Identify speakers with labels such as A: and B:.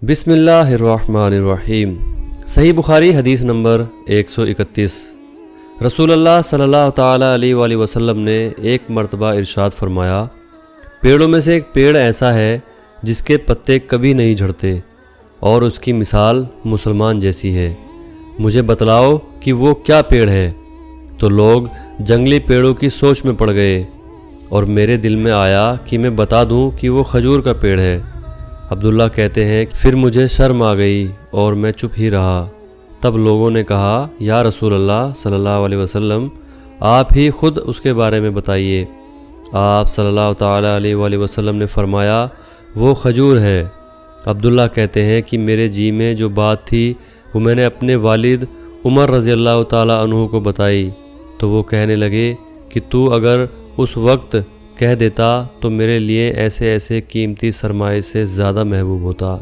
A: بسم اللہ الرحمن الرحیم۔ صحیح بخاری حدیث نمبر 131۔ رسول اللہ صلی اللہ تعالیٰ علیہ وآلہ وسلم نے ایک مرتبہ ارشاد فرمایا، پیڑوں میں سے ایک پیڑ ایسا ہے جس کے پتے کبھی نہیں جھڑتے اور اس کی مثال مسلمان جیسی ہے، مجھے بتلاؤ کہ وہ کیا پیڑ ہے؟ تو لوگ جنگلی پیڑوں کی سوچ میں پڑ گئے اور میرے دل میں آیا کہ میں بتا دوں کہ وہ کھجور کا پیڑ ہے۔ عبداللہ کہتے ہیں پھر مجھے شرم آ گئی اور میں چپ ہی رہا۔ تب لوگوں نے کہا، یا رسول اللہ صلی اللہ علیہ وسلم، آپ ہی خود اس کے بارے میں بتائیے۔ آپ صلی اللہ تعالیٰ علیہ وآلہ وسلم نے فرمایا، وہ کھجور ہے۔ عبداللہ کہتے ہیں کہ میرے جی میں جو بات تھی وہ میں نے اپنے والد عمر رضی اللہ تعالیٰ عنہ کو بتائی، تو وہ کہنے لگے کہ تو اگر اس وقت کہہ دیتا تو میرے لیے ایسے قیمتی سرمایے سے زیادہ محبوب ہوتا۔